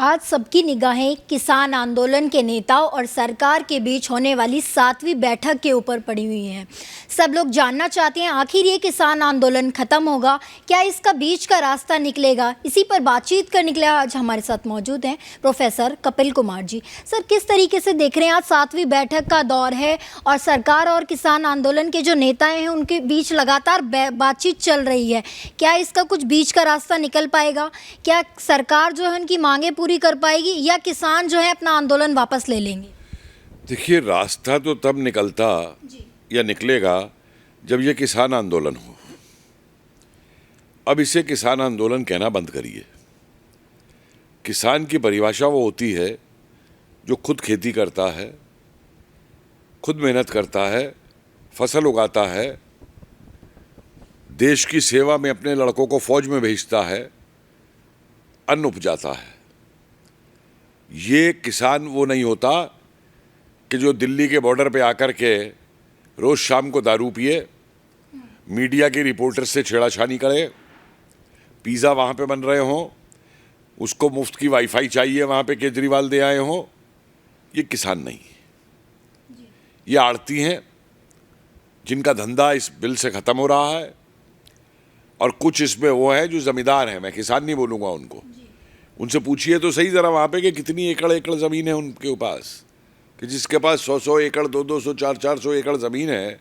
आज सबकी निगाहें किसान आंदोलन के नेताओं और सरकार के बीच होने वाली 7वीं बैठक के ऊपर पड़ी हुई हैं। सब लोग जानना चाहते हैं आखिर ये किसान आंदोलन खत्म होगा, क्या इसका बीच का रास्ता निकलेगा। इसी पर बातचीत करने के लिए आज हमारे साथ मौजूद हैं प्रोफेसर कपिल कुमार जी। सर, किस तरीके से देख रहे हैं, आज 7वीं बैठक का दौर है और सरकार और किसान आंदोलन के जो नेता हैं उनके बीच लगातार बातचीत चल रही है, क्या इसका कुछ बीच का रास्ता निकल पाएगा? क्या सरकार जो है उनकी मांगे पूरी कर पाएगी या किसान जो है अपना आंदोलन वापस ले लेंगे? देखिए, रास्ता तो तब निकलता या निकलेगा जब ये किसान आंदोलन हो। अब इसे किसान आंदोलन कहना बंद करिए। किसान की परिभाषा वो होती है जो खुद खेती करता है, खुद मेहनत करता है, फसल उगाता है, देश की सेवा में अपने लड़कों को फौज में भेजता है, अन्न उपजाता है। ये किसान वो नहीं होता कि जो दिल्ली के बॉर्डर पे आकर के रोज शाम को दारू पिए, मीडिया के रिपोर्टर से छेड़ाछानी करे, पिज़्ज़ा वहाँ पे बन रहे हों, उसको मुफ्त की वाईफाई चाहिए वहाँ पे केजरीवाल दे आए हों। ये किसान नहीं, ये आड़ती हैं जिनका धंधा इस बिल से ख़त्म हो रहा है, और कुछ इसमें वो है जो ज़मींदार हैं। मैं किसान नहीं बोलूँगा उनको, उनसे पूछिए तो सही ज़रा वहाँ पे कि कितनी एकड़ ज़मीन है उनके पास, कि जिसके पास 100 एकड़ 200 400 एकड़ ज़मीन है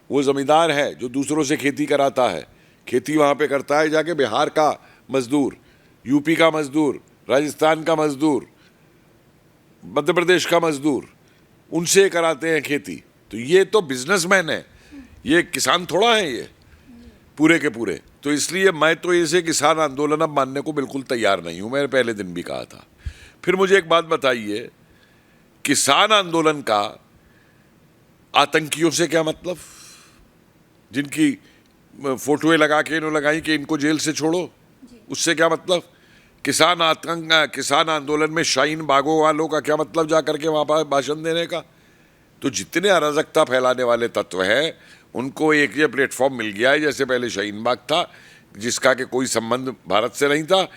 वो ज़मींदार है जो दूसरों से खेती कराता है। खेती वहाँ पे करता है जाके बिहार का मज़दूर, यूपी का मज़दूर, राजस्थान का मज़दूर, मध्य प्रदेश का मज़दूर, उनसे कराते हैं खेती। तो ये तो बिजनेसमैन है, ये किसान थोड़ा है ये पूरे के पूरे। तो इसलिए मैं तो इसे किसान आंदोलन अब मानने को बिल्कुल तैयार नहीं हूँ। मैंने पहले दिन भी कहा था। फिर मुझे एक बात बताइए, किसान आंदोलन का आतंकियों से क्या मतलब? जिनकी फोटोएं लगा के इन्होंने लगाई कि इनको जेल से छोड़ो, उससे क्या मतलब? किसान आंदोलन में शाहीन बागों वालों का क्या मतलब जा करके वहाँ पर भाषण देने का? तो जितने अराजकता फैलाने वाले तत्व हैं उनको एक ये प्लेटफॉर्म मिल गया है। जैसे पहले शाहीन बाग था जिसका कि कोई संबंध भारत से नहीं था,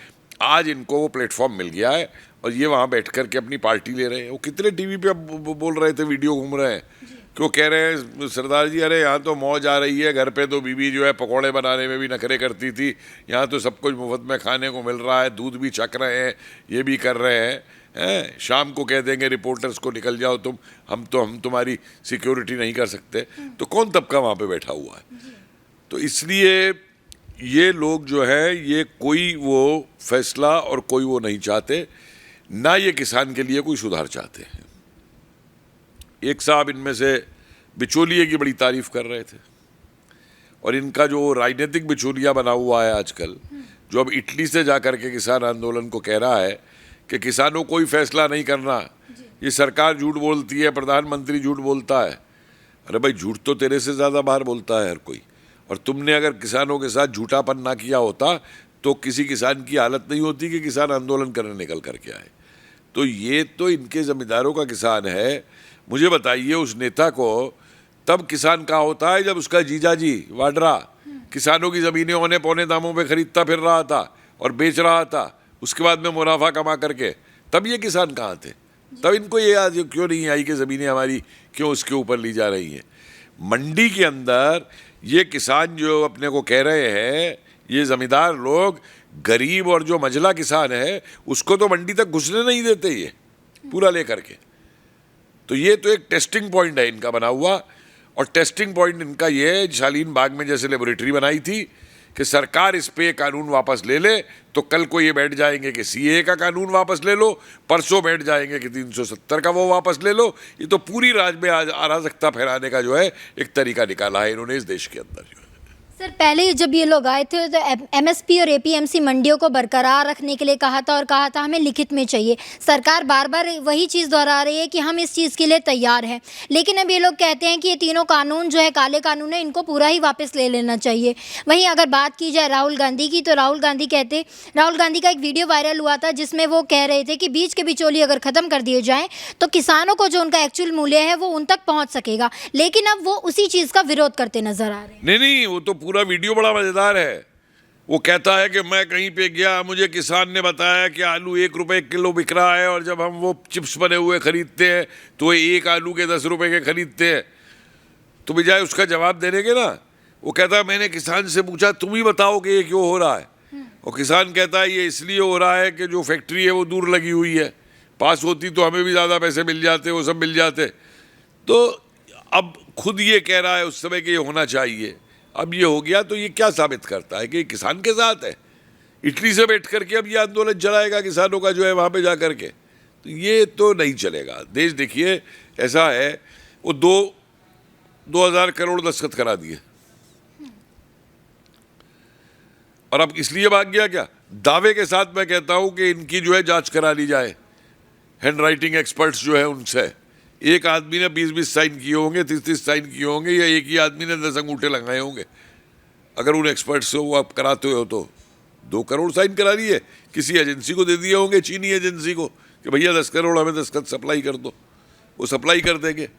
आज इनको वो प्लेटफॉर्म मिल गया है और ये वहाँ बैठ कर के अपनी पार्टी ले रहे हैं। वो कितने टीवी पे अब बोल रहे थे, वीडियो घूम रहे हैं कि वो कह रहे हैं सरदार जी, अरे यहाँ तो मौज आ रही है, घर पे तो बीवी जो है पकौड़े बनाने में भी नखरे करती थी, यहाँ तो सब कुछ मुफ्त में खाने को मिल रहा है, दूध भी छक रहे हैं, ये भी कर रहे हैं। शाम को कह देंगे रिपोर्टर्स को निकल जाओ तुम, हम तुम्हारी सिक्योरिटी नहीं कर सकते। तो कौन तबका वहाँ पे बैठा हुआ है? तो इसलिए ये लोग जो है ये कोई वो फैसला और कोई वो नहीं चाहते, ना ये किसान के लिए कोई सुधार चाहते हैं। एक साहब इनमें से बिचौलिए की बड़ी तारीफ कर रहे थे, और इनका जो राजनीतिक बिचौलिया बना हुआ है आजकल, जो अब इटली से जा कर के किसान आंदोलन को कह रहा है कि किसानों कोई फैसला नहीं करना, ये सरकार झूठ बोलती है, प्रधानमंत्री झूठ बोलता है। अरे भाई, झूठ तो तेरे से ज़्यादा बाहर बोलता है हर कोई। और तुमने अगर किसानों के साथ झूठापन ना किया होता तो किसी किसान की हालत नहीं होती कि किसान आंदोलन करने निकल करके आए। तो ये तो इनके ज़मींदारों का किसान है। मुझे बताइए, उस नेता को तब किसान कहाँ होता है जब उसका जीजाजी वाड्रा किसानों की ज़मीनें औने पौने दामों पे खरीदता फिर रहा था और बेच रहा था, उसके बाद में मुनाफा कमा करके। तब ये किसान कहाँ थे? तब इनको ये आज क्यों नहीं आई कि ज़मीनें हमारी क्यों उसके ऊपर ली जा रही हैं? मंडी के अंदर ये किसान जो अपने को कह रहे हैं, ये ज़मींदार लोग गरीब और जो मझला किसान है उसको तो मंडी तक घुसने नहीं देते ये पूरा लेकर के। तो ये तो एक टेस्टिंग पॉइंट है इनका बना हुआ, और टेस्टिंग पॉइंट इनका ये है, शालीन बाग में जैसे लेबोरेटरी बनाई थी कि सरकार इस पे कानून वापस ले ले, तो कल को ये बैठ जाएंगे कि सीए का कानून वापस ले लो, परसों बैठ जाएंगे कि 370 का वो वापस ले लो। ये तो पूरी राज्य में आज अराजकता फैलाने का जो है एक तरीका निकाला है इन्होंने इस देश के अंदर जो है। सर, पहले जब ये लोग आए थे तो एमएसपी और एपीएमसी मंडियों को बरकरार रखने के लिए कहा था और कहा था हमें लिखित में चाहिए। सरकार बार बार वही चीज़ दोहरा रही है कि हम इस चीज़ के लिए तैयार हैं, लेकिन अब ये लोग कहते हैं कि ये तीनों कानून जो है काले कानून है, इनको पूरा ही वापस ले लेना चाहिए। वहीं अगर बात की जाए राहुल गांधी की, तो राहुल गांधी का एक वीडियो वायरल हुआ था जिसमें वो कह रहे थे कि बीच के बिचौली अगर ख़त्म कर दिए जाएँ तो किसानों को जो उनका एक्चुअल मूल्य है वो उन तक पहुँच सकेगा, लेकिन अब वो उसी चीज़ का विरोध करते नजर आ रहे हैं। नहीं, वो तो पूरा वीडियो बड़ा मज़ेदार है। वो कहता है कि मैं कहीं पे गया, मुझे किसान ने बताया कि आलू 1 रुपए किलो बिक रहा है, और जब हम वो चिप्स बने हुए खरीदते हैं तो एक आलू के 10 रुपए के खरीदते हैं। तो बजाय उसका जवाब देने के ना, वो कहता है मैंने किसान से पूछा तुम ही बताओ कि ये क्यों हो रहा है। और किसान कहता है ये इसलिए हो रहा है कि जो फैक्ट्री है वो दूर लगी हुई है, पास होती तो हमें भी ज़्यादा पैसे मिल जाते, वो सब मिल जाते। तो अब खुद ये कह रहा है उस समय कि ये होना चाहिए, अब ये हो गया, तो ये क्या साबित करता है कि किसान के साथ है। इटली से बैठ करके अब ये आंदोलन चलाएगा किसानों का जो है वहाँ पे जा करके, तो ये तो नहीं चलेगा। देश देखिए ऐसा है, वो 2000 करोड़ दस्तखत करा दिए, और अब इसलिए भाग गया क्या? दावे के साथ मैं कहता हूं कि इनकी जो है जांच करा ली जाए, हैंड राइटिंग एक्सपर्ट्स जो है उनसे। एक आदमी ने 20-20 साइन किए होंगे, 30-30 साइन किए होंगे, या एक ही आदमी ने 10 अंगूठे लगाए होंगे। अगर उन एक्सपर्ट्स से वो आप कराते हो तो 2 करोड़ साइन करा लिए, किसी एजेंसी को दे दिए होंगे, चीनी एजेंसी को, कि भैया 10 करोड़ हमें दस्तखत सप्लाई कर दो, वो सप्लाई कर देंगे।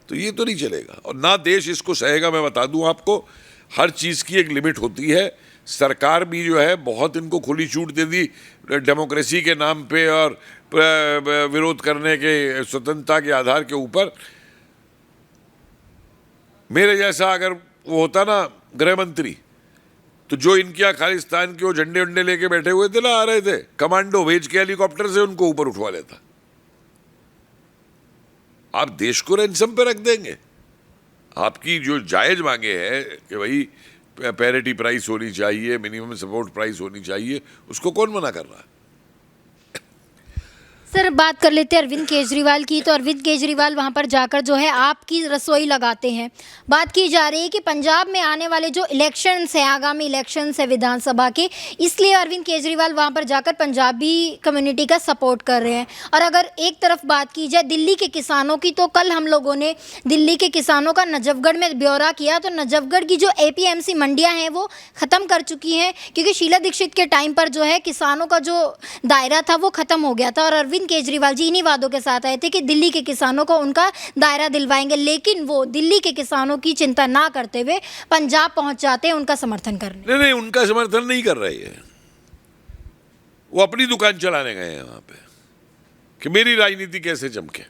तो ये तो नहीं चलेगा, और ना देश इसको सहेगा। मैं बता दूं आपको, हर चीज़ की एक लिमिट होती है। सरकार भी जो है बहुत इनको खुली छूट दे दी डेमोक्रेसी के नाम पे और विरोध करने के स्वतंत्रता के आधार के ऊपर। मेरे जैसा अगर वो होता ना गृह मंत्री, तो जो इनके यहाँ खालिस्तान के वो झंडे वंडे लेके बैठे हुए थे ना, आ रहे थे, कमांडो भेज के हेलीकॉप्टर से उनको ऊपर उठवा लेता। आप देश को रैंसम पे रख देंगे? आपकी जो जायज मांगे हैं कि भाई पैरिटी प्राइस होनी चाहिए, मिनिमम सपोर्ट प्राइस होनी चाहिए, उसको कौन मना कर रहा है? सर बात कर लेते हैं अरविंद केजरीवाल की। तो अरविंद केजरीवाल वहां पर जाकर जो है आपकी रसोई लगाते हैं। बात की जा रही है कि पंजाब में आने वाले जो इलेक्शंस हैं, आगामी इलेक्शंस है विधानसभा के, इसलिए अरविंद केजरीवाल वहां पर जाकर पंजाबी कम्युनिटी का सपोर्ट कर रहे हैं। और अगर एक तरफ बात की जाए दिल्ली के किसानों की, तो कल हम लोगों ने दिल्ली के किसानों का नजफगढ़ में ब्यौरा किया। तो नजफगढ़ की जो APMC मंडियाँ हैं वो ख़त्म कर चुकी हैं, क्योंकि शीला दीक्षित के टाइम पर जो है किसानों का जो दायरा था वो ख़त्म हो गया था। और अरविंद केजरीवाल जी इन्हीं वादों के साथ आए थे कि दिल्ली के किसानों को उनका दायरा दिलवाएंगे, लेकिन वो दिल्ली के किसानों की चिंता ना करते हुए पंजाब पहुंच जाते हैं उनका समर्थन करने। नहीं, उनका समर्थन नहीं कर रहे हैं, वो अपनी दुकान चलाने गए हैं वहां पे कि मेरी राजनीति कैसे चमके।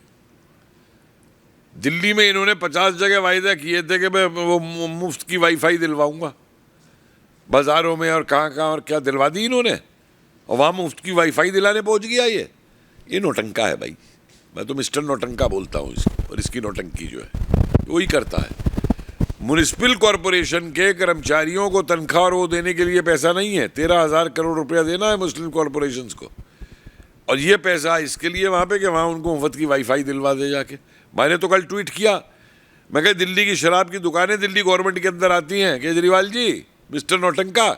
दिल्ली में इन्होंने 50 जगह वायदा किए थे कि मैं वो मुफ्त की वाईफाई दिलवाऊंगा बाजारों में, और कहाँ और क्या दिलवा दी इन्होंने, और वहां मुफ्त की वाईफाई दिलाने पहुंच गया। ये नौटंका है भाई, मैं तो मिस्टर नौटंका बोलता हूँ इसको। और इसकी नौटंकी जो है वही करता है। म्युनिसिपल कॉरपोरेशन के कर्मचारियों को तनख्वाह और वो देने के लिए पैसा नहीं है। 13,000 करोड़ रुपया देना है मुस्लिम कॉरपोरेशन को, और ये पैसा इसके लिए वहाँ पे कि वहाँ उनको मुफ्त की वाईफाई दिलवा दे जाके। मैंने तो कल ट्वीट किया, मैं कहा दिल्ली की शराब की दुकानें दिल्ली गवर्नमेंट के अंदर आती हैं, केजरीवाल जी मिस्टर नौटंका,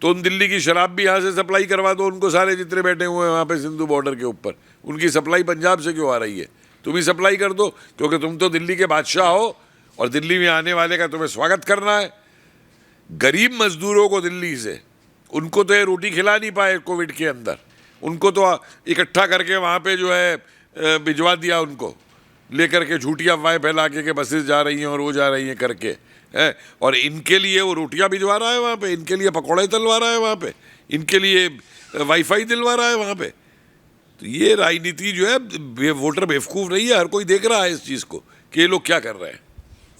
तो उन दिल्ली की शराब भी यहाँ से सप्लाई करवा दो उनको, सारे जितने बैठे हुए हैं वहाँ पे सिंधु बॉर्डर के ऊपर। उनकी सप्लाई पंजाब से क्यों आ रही है? तुम ही सप्लाई कर दो, क्योंकि तुम तो दिल्ली के बादशाह हो और दिल्ली में आने वाले का तुम्हें स्वागत करना है। गरीब मजदूरों को दिल्ली से, उनको तो ये रोटी खिला नहीं पाए कोविड के अंदर, उनको तो इकट्ठा करके वहाँ पे जो है भिजवा दिया, उनको लेकर के झूठी अफवाहें फैला के बसेस जा रही हैं और वो जा रही हैं करके है। और इनके लिए वो रोटियां भिजवा रहा है वहाँ पे, इनके लिए पकौड़े तलवा रहा है वहाँ पे, इनके लिए वाईफाई दिलवा रहा है वहाँ पे। तो ये राजनीति जो है, वोटर बेवकूफ़ नहीं है, हर कोई देख रहा है इस चीज़ को कि ये लोग क्या कर रहे हैं।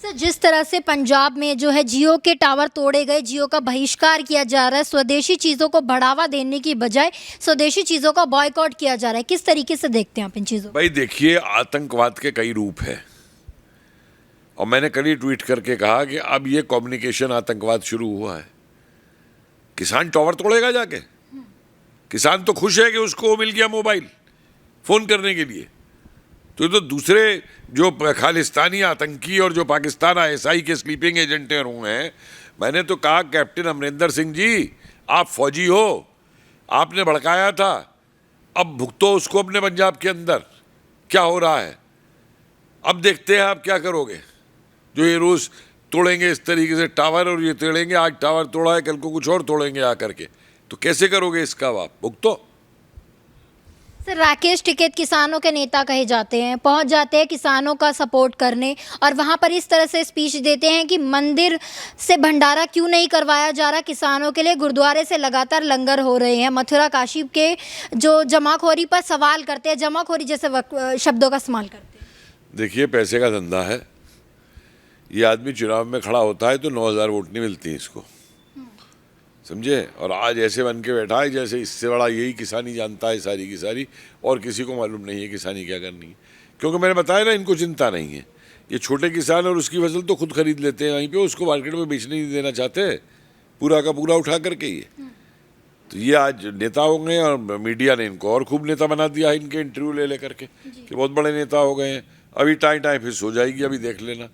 सर जिस तरह से पंजाब में जो है जियो के टावर तोड़े गए, जियो का बहिष्कार किया जा रहा है, स्वदेशी चीज़ों को बढ़ावा देने की बजाय स्वदेशी चीज़ों का बॉयकॉट किया जा रहा है, किस तरीके से देखते हैं आप इन चीज़ों? भाई देखिए, आतंकवाद के कई रूप है, और मैंने कल ही ट्वीट करके कहा कि अब ये कम्युनिकेशन आतंकवाद शुरू हुआ है। किसान टावर तोड़ेगा जाके? किसान तो खुश है कि उसको मिल गया मोबाइल फ़ोन करने के लिए। तो दूसरे जो खालिस्तानी आतंकी और जो पाकिस्तान ISI के स्लीपिंग एजेंट हुए हैं, मैंने तो कहा कैप्टन अमरिंदर सिंह जी, आप फौजी हो, आपने भड़काया था, अब भुगतो उसको अपने पंजाब के अंदर। क्या हो रहा है अब देखते हैं आप क्या करोगे। जो ये रोज़ तोड़ेंगे इस तरीके से टावर, और ये तोड़ेंगे, आज टावर तोड़ा है कल को कुछ और तोड़ेंगे आकर के, तो कैसे करोगे इसका आप भुगतो। सर, राकेश टिकैत किसानों के नेता कहे जाते हैं, पहुंच जाते हैं किसानों का सपोर्ट करने और वहां पर इस तरह से स्पीच देते हैं कि मंदिर से भंडारा क्यों नहीं करवाया जा रहा किसानों के लिए, गुरुद्वारे से लगातार लंगर हो रहे हैं। मथुरा काशी के जो जमाखोरी पर सवाल करते हैं, जमाखोरी जैसे शब्दों का इस्तेमाल करते हैं। देखिए, पैसे का धंधा है। ये आदमी चुनाव में खड़ा होता है तो 9,000 वोट नहीं मिलती इसको, समझे। और आज ऐसे बन के बैठा है जैसे इससे बड़ा यही किसानी जानता है सारी की सारी, और किसी को मालूम नहीं है किसानी क्या करनी है। क्योंकि मैंने बताया ना, इनको चिंता नहीं है। ये छोटे किसान और उसकी फसल तो खुद खरीद लेते हैं वहीं पे, उसको मार्केट में बेचने नहीं देना चाहते पूरा का पूरा उठा करके। ये तो ये आज नेता हो गए और मीडिया ने इनको और खूब नेता बना दिया है, इनके इंटरव्यू ले ले करके कि बहुत बड़े नेता हो गए हैं। अभी टाई टाई फिर सो जाएगी, अभी देख लेना।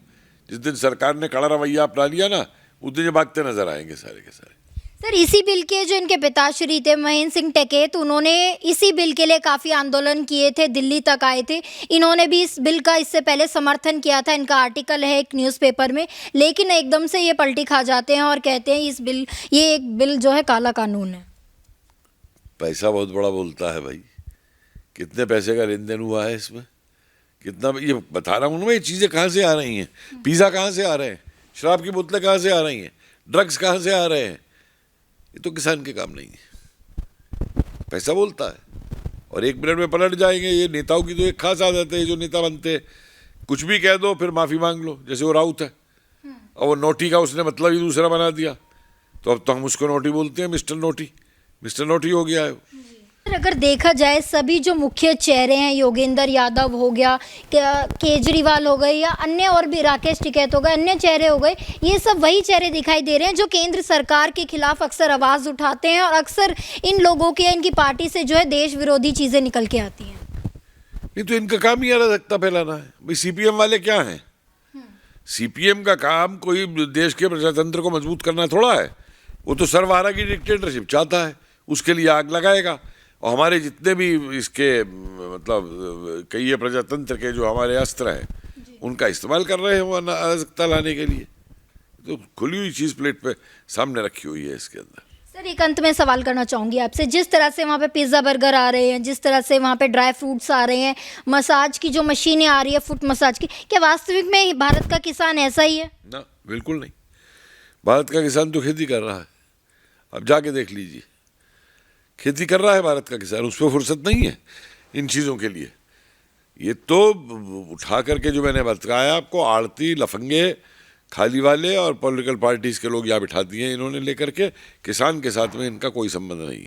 जिस दिन सरकार ने कड़ा रवैया अपना लिया ना, उस दिन ये भागते नजर आएंगे सारे के सारे। सर, इसी बिल के जो इनके पिताश्री थे महेंद्र सिंह टिकैत, उन्होंने इसी बिल के लिए काफ़ी आंदोलन किए थे, दिल्ली तक आए थे। इन्होंने भी इस बिल का इससे पहले समर्थन किया था, इनका आर्टिकल है एक न्यूज़पेपर में। लेकिन एकदम से ये पलटी खा जाते हैं और कहते हैं ये एक बिल जो है काला कानून है। पैसा बहुत बड़ा बोलता है भाई। कितने पैसे का लेन देन हुआ है इसमें, कितना, ये बता रहा हूँ ना। ये चीज़ें कहाँ से आ रही हैं? पिज़्ज़ा कहाँ से आ रहे हैं? शराब की बोतलें कहाँ से आ रही हैं? ड्रग्स कहाँ से आ रहे हैं? ये तो किसान के काम नहीं है। पैसा बोलता है और 1 मिनट में पलट जाएंगे। ये नेताओं की तो एक खास आदत है, जो नेता बनते हैं कुछ भी कह दो फिर माफ़ी मांग लो। जैसे वो राउत है और वो नोटी का उसने मतलब ही दूसरा बना दिया, तो अब तो हम उसको नोटी बोलते हैं, मिस्टर नोटी। मिस्टर नोटी हो गया है वो। अगर देखा जाए सभी जो मुख्य चेहरे हैं, योगेंद्र यादव हो गया, केजरीवाल हो गए, या अन्य और भी राकेश टिकैत हो गए, अन्य चेहरे हो गए, ये सब वही चेहरे दिखाई दे रहे हैं जो केंद्र सरकार के खिलाफ अक्सर आवाज़ उठाते हैं और अक्सर इन लोगों के, इनकी पार्टी से जो है देश विरोधी चीज़ें निकल के आती हैं। नहीं तो इनका काम ही अराजकता फैलाना है भाई। सीपीएम वाले क्या हैं? सीपीएम का काम कोई देश के प्रजातंत्र को मजबूत करना थोड़ा है। वो तो सर्वहारा की डिक्टेटरशिप चाहता है, उसके लिए आग लगाएगा। और हमारे जितने भी इसके मतलब कई प्रजातंत्र के जो हमारे अस्त्र हैं, उनका इस्तेमाल कर रहे हैं वो अराजकता लाने के लिए। तो खुली हुई चीज़ प्लेट पे सामने रखी हुई है इसके अंदर। सर, एक अंत में सवाल करना चाहूँगी आपसे, जिस तरह से वहाँ पे पिज़्ज़ा बर्गर आ रहे हैं, जिस तरह से वहाँ पे ड्राई फ्रूट्स आ रहे हैं, मसाज की जो मशीनें आ रही है, फुट मसाज की, क्या वास्तविक में भारत का किसान ऐसा ही है? ना, बिल्कुल नहीं। भारत का किसान तो खेती कर रहा है, अब जाके देख लीजिए। खेती कर रहा है भारत का किसान, उस पर फुर्सत नहीं है इन चीज़ों के लिए। ये तो उठा करके जो मैंने बताया आपको, आड़ती, लफंगे, खाली वाले और पॉलिटिकल पार्टीज़ के लोग यहाँ बिठा दिए इन्होंने लेकर के। किसान के साथ में इनका कोई संबंध नहीं।